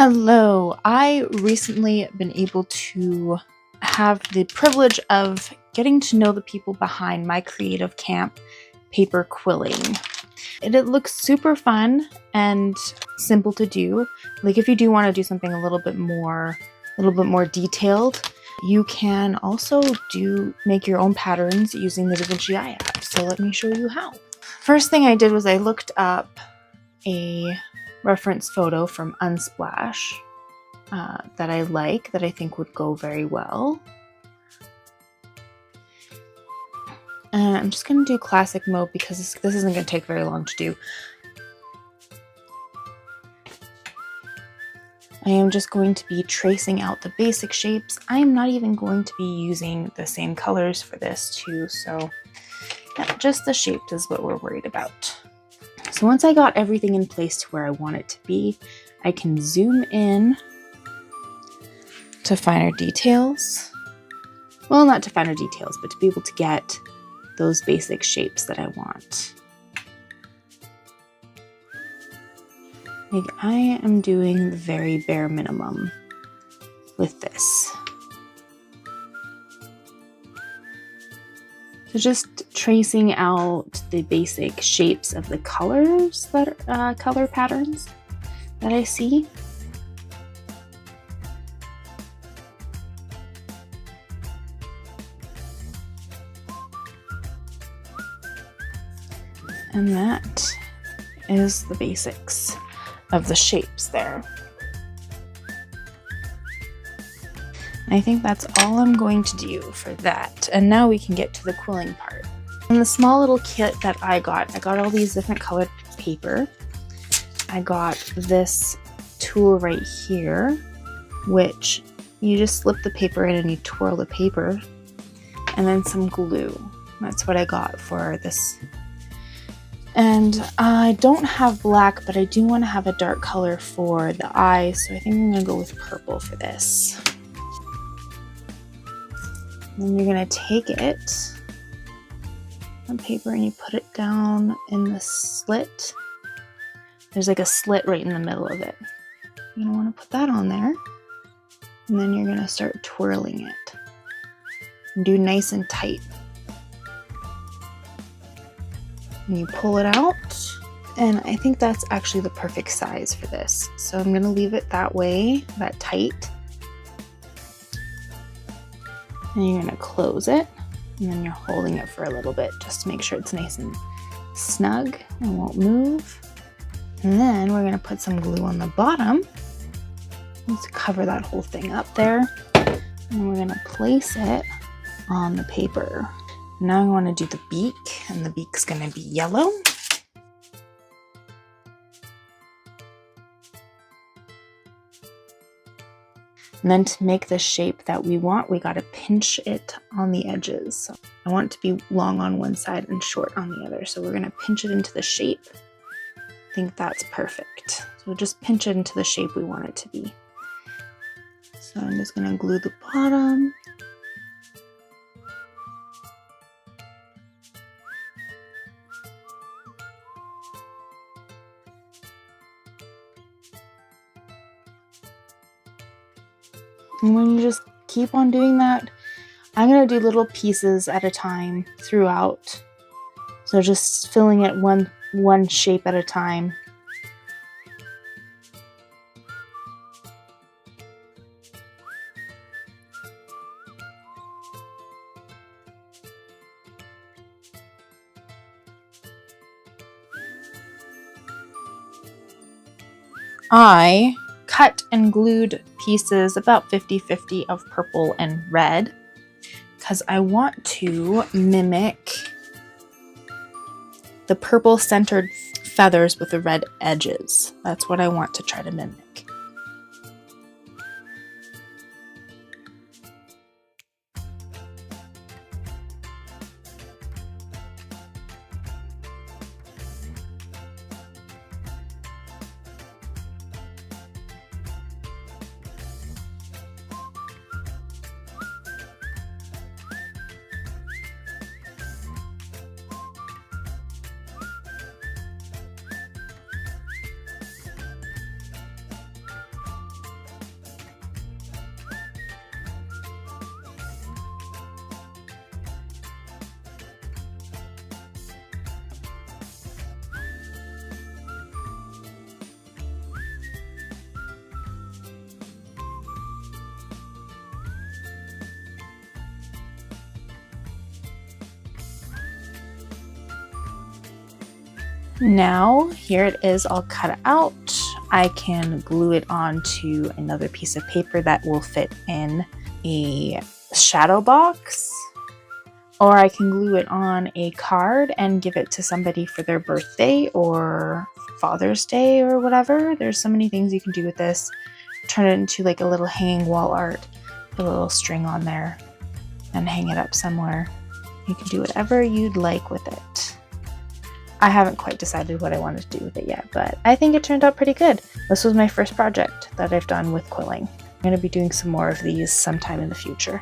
Hello, I recently been able to have the privilege of getting to know the people behind my creative camp, paper quilling. It looks super fun and simple to do. Like if you do want to do something a little bit more detailed, you can also make your own patterns using the Vinci app. So let me show you how. First thing I did was I looked up a reference photo from Unsplash that I think would go very well. And I'm just going to do classic mode because this isn't going to take very long to do. I am just going to be tracing out the basic shapes. I am not even going to be using the same colors for this too, so yeah, just the shapes is what we're worried about. So once I got everything in place to where I want it to be, I can zoom in to finer details. Well, not to finer details, but to be able to get those basic shapes that I want. Like I am doing the very bare minimum with this. So just tracing out the basic shapes of the colors that color patterns that I see. And that is the basics of the shapes there. I think that's all I'm going to do for that. And now we can get to the quilling part. In the small little kit that I got all these different colored paper. I got this tool right here, which you just slip the paper in and you twirl the paper, and then some glue. That's what I got for this. And I don't have black, but I do want to have a dark color for the eyes, so I think I'm going to go with purple for this. Then you're going to take it on paper and you put it down in the slit. There's like a slit right in the middle of it. You're going to want to put that on there. And then you're going to start twirling it. And do nice and tight. And you pull it out. And I think that's actually the perfect size for this. So I'm going to leave it that way, that tight. And you're going to close it, and then you're holding it for a little bit just to make sure it's nice and snug and won't move. And then we're going to put some glue on the bottom just to cover that whole thing up there. And we're going to place it on the paper. Now I want to do the beak, and the beak's going to be yellow. And then to make the shape that we want, we got to pinch it on the edges. So I want it to be long on one side and short on the other. So we're going to pinch it into the shape. I think that's perfect. So we'll just pinch it into the shape we want it to be. So I'm just going to glue the bottom. And when you just keep on doing that, I'm going to do little pieces at a time throughout. So just filling it one shape at a time. I cut and glued pieces about 50-50 of purple and red because I want to mimic the purple centered feathers with the red edges. That's what I want to try to mimic. Now, here it is all cut out. I can glue it onto another piece of paper that will fit in a shadow box, or I can glue it on a card and give it to somebody for their birthday or Father's Day or whatever. There's so many things you can do with this. Turn it into like a little hanging wall art, put a little string on there and hang it up somewhere. You can do whatever you'd like with it. I haven't quite decided what I wanted to do with it yet, but I think it turned out pretty good. This was my first project that I've done with quilling. I'm going to be doing some more of these sometime in the future.